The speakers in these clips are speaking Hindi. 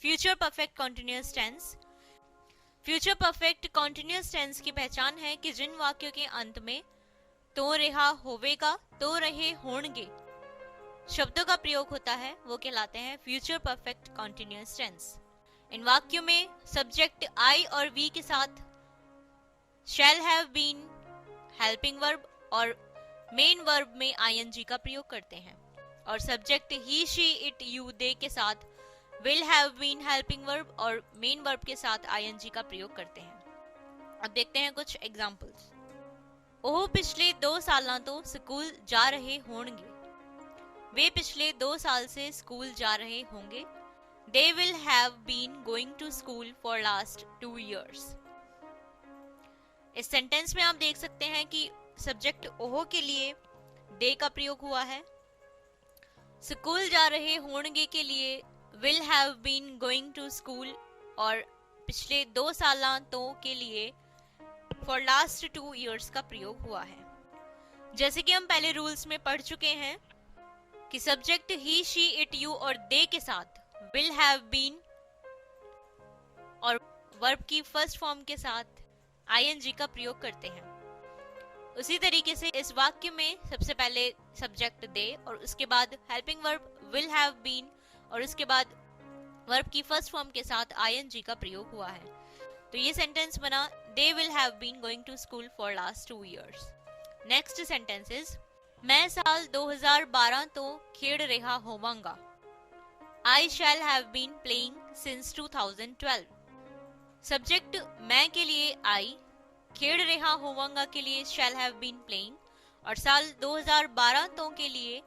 Future perfect continuous tense. Future perfect continuous tense की पहचान है कि जिन वाक्यों के अंत में तो रहा होवेगा, तो रहे होंगे शब्दों का प्रयोग होता है वो कहलाते हैं फ्यूचर परफेक्ट कॉन्टिन्यूअस टेंस। इन वाक्यों में सब्जेक्ट आई और वी के साथ shall have been, helping verb और मेन वर्ब में आईएनजी का प्रयोग करते हैं, और subject he, she, it, you, they के साथ will have been, helping verb और मेन वर्ब के साथ आईएनजी का प्रयोग करते हैं। अब देखते हैं कुछ एग्जांपल्स। ओह पिछले 2 सालां तो स्कूल जा रहे होंगे। वे पिछले 2 साल से स्कूल जा रहे होंगे। They will have been going to school for last 2 years. इस सेंटेंस में आप देख सकते हैं कि सब्जेक्ट ओह के लिए दे का प्रयोग हुआ है, स्कूल जा रहे होंगे के लिए will have been going to school और पिछले 2 सालां तो के लिए for last 2 years का प्रयोग हुआ है। जैसे कि हम पहले रूल्स में पढ़ चुके हैं कि subject he, she, it, you और दे के साथ will have been और वर्ब की फर्स्ट फॉर्म के साथ ing का प्रयोग करते हैं। उसी तरीके से इस वाक्य में सबसे पहले सब्जेक्ट दे और उसके बाद helping verb will have been और उसके बाद वर्ब की फर्स्ट फॉर्म के साथ ing का प्रयोग हुआ है। तो ये सेंटेंस बना they will have been going to school for last 2 years. Next sentence is मैं साल 2012 तो खेड़ रहा होवांगा। I shall have been playing since 2012. Subject मैं के लिए I, खेड़ रहा होवांगा के लिए shall have been playing और साल 2012 तो के लिए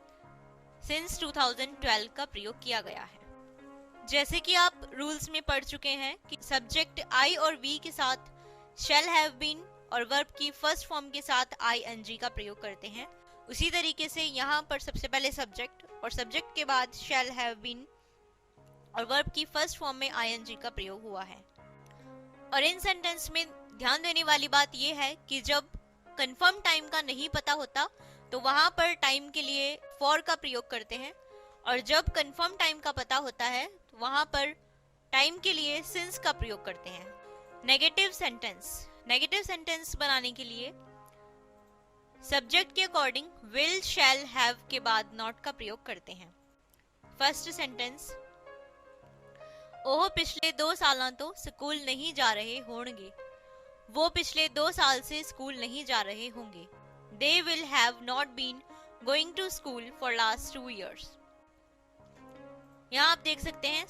since 2012 का प्रयोग किया गया है। जैसे कि आप रूल्स में पढ़ चुके हैं कि सब्जेक्ट I और V के साथ shall have been और वर्ब की फर्स्ट फॉर्म के साथ ing का प्रयोग करते हैं, उसी तरीके से यहाँ पर सबसे पहले सब्जेक्ट और सब्जेक्ट के बाद shall have been और वर्ब की फर्स्ट फॉर्म में ing का प्रयोग हुआ है। और इन सेंटेंस में ध्यान देने वाली बात यह है कि जब कंफर्म टाइम का नहीं पता होता तो वहां पर टाइम के लिए फॉर का प्रयोग करते हैं, और जब कंफर्म टाइम का पता होता है तो वहां पर टाइम के लिए सिंस का प्रयोग करते हैं। नेगेटिव सेंटेंस बनाने के लिए सब्जेक्ट के अकॉर्डिंग विल, शैल, हैव के बाद नॉट का प्रयोग करते हैं। फर्स्ट सेंटेंस ओह पिछले 2 सालां तो स्कूल नहीं जा रहे होंगे। वो पिछले 2 साल से स्कूल नहीं जा रहे होंगे। They will have not been going to school for last 2 years. यहाँ आप देख सकते हैं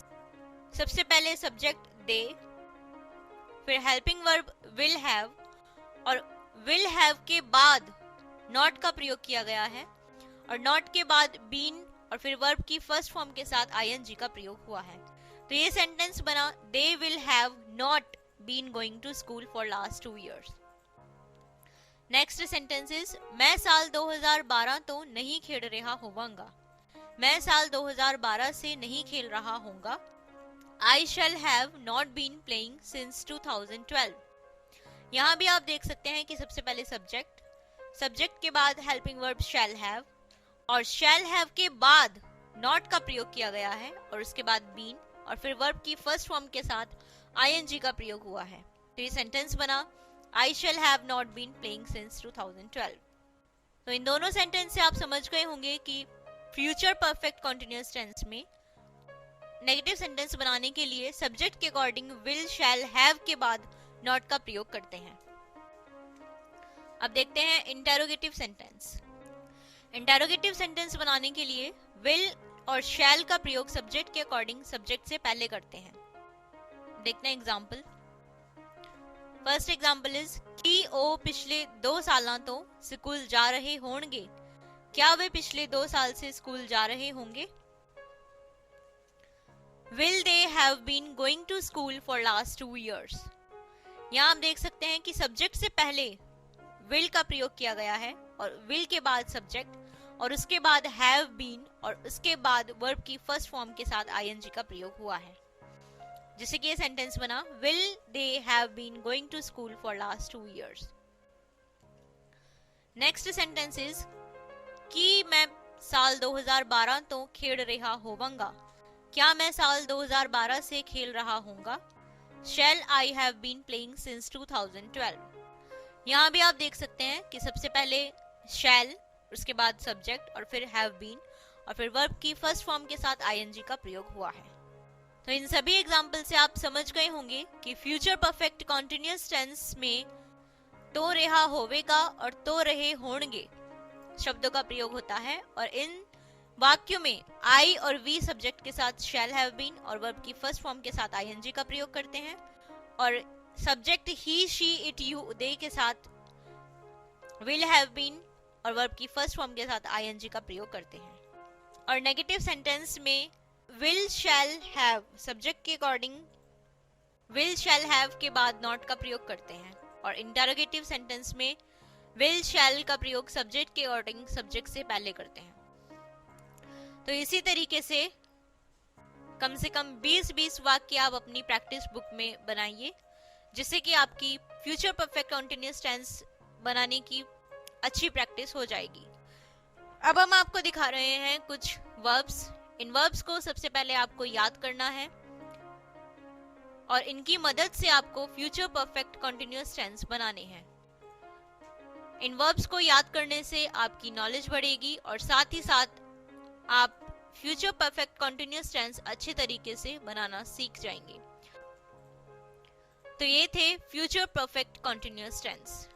सबसे पहले सब्जेक्ट दे, फिर हेल्पिंग वर्ब will have और will have के बाद not का प्रयोग किया गया है और not के बाद been और फिर वर्ब की फर्स्ट फॉर्म के साथ ing का प्रयोग हुआ है। तो ये सेंटेंस बना they will have not been going to school for last 2 years. Next sentence is मैं साल 2012 तो नहीं खेल रहा होवांगा। मैं साल 2012 से नहीं खेल रहा होऊंगा। I shall have not been playing since 2012. यहाँ भी आप देख सकते हैं कि सबसे पहले सब्जेक्ट के बाद हेल्पिंग वर्ब shall have और shall have के बाद not का प्रयोग किया गया है और उसके बाद been और फिर वर्ब की फर्स्ट फॉर्म के साथ ing का प्रयोग हुआ है। तो ये सेंटेंस बना I shall have not been playing since 2012. तो इन दोनों सेंटेंस से आप समझ गए होंगे कि फ्यूचर परफेक्ट कॉन्टिन्यूअस टेंस में नेगेटिव सेंटेंस बनाने के लिए सब्जेक्ट के अकॉर्डिंग विल, शैल, हैव के बाद नॉट का प्रयोग करते हैं। अब देखते हैं इंटेरोगेटिव सेंटेंस। इंटेरोगेटिव सेंटेंस बनाने के लिए विल और शैल का प्रयोग सब्जेक्ट के अकॉर्डिंग सब्जेक्ट से पहले करते हैं। देखते हैं एग्जाम्पल। फर्स्ट एग्जाम्पल इज कि ओ पिछले 2 सालां तो स्कूल जा रहे होंगे। क्या वे पिछले 2 साल से स्कूल जा रहे होंगे? Will they have been going to school for last 2 years? यहाँ आप देख सकते हैं कि सब्जेक्ट से पहले will का प्रयोग किया गया है और will के बाद सब्जेक्ट और उसके बाद have been और उसके बाद वर्ब की फर्स्ट फॉर्म के साथ ing का प्रयोग हुआ है। जैसे कि ये सेंटेंस बना will they have been going to school for last 2 years. Next sentence is कि मैं साल 2012 तो खेड़ रहा होवांगा। क्या मैं साल 2012 से खेल रहा हूँगा? Shall I have been playing since 2012? यहाँ भी आप देख सकते हैं कि सबसे पहले shall, उसके बाद सब्जेक्ट और फिर have been और फिर वर्ब की फर्स्ट फॉर्म के साथ ing का प्रयोग हुआ है। तो इन सभी एग्जाम्पल से आप समझ गए होंगे कि फ्यूचर परफेक्ट कॉन्टिन्यूअस टेंस में तो रहा होवेगा और तो रहे होंगे शब्दों का प्रयोग होता है, और इन वाक्यों में आई और वी सब्जेक्ट के साथ शैल हैव बीन और वर्ब की फर्स्ट फॉर्म के साथ आईएनजी का प्रयोग करते हैं, और subject he she it you they के साथ विल हैव बीन और वर्ब की फर्स्ट फॉर्म के साथ आईएनजी का प्रयोग करते हैं। और नेगेटिव सेंटेंस में विल शैल हैव सब्जेक्ट के अकॉर्डिंग विल शैल हैव के बाद नॉट का प्रयोग करते हैं, और इंटरोगेटिव सेंटेंस में विल शैल का प्रयोग सब्जेक्ट के अकॉर्डिंग सब्जेक्ट से पहले करते हैं। तो इसी तरीके से कम 20-20 वाक्य आप अपनी प्रैक्टिस बुक में बनाइए, जिससे कि आपकी फ्यूचर परफेक्ट कंटीन्यूअस टेंस बनाने की अच्छी प्रैक्टिस हो जाएगी। अब हम आपको दिखा रहे हैं कुछ वर्ब्स। इन वर्ब्स को सबसे पहले आपको याद करना है और इनकी मदद से आपको फ्यूचर परफेक्ट कंटीन्यूअस टेंस बनाने हैं। इन वर्ब्स को याद करने से आपकी नॉलेज बढ़ेगी और साथ ही साथ आप फ्यूचर परफेक्ट कंटीन्यूअस टेंस अच्छे तरीके से बनाना सीख जाएंगे। तो ये थे फ्यूचर परफेक्ट कंटीन्यूअस टेंस।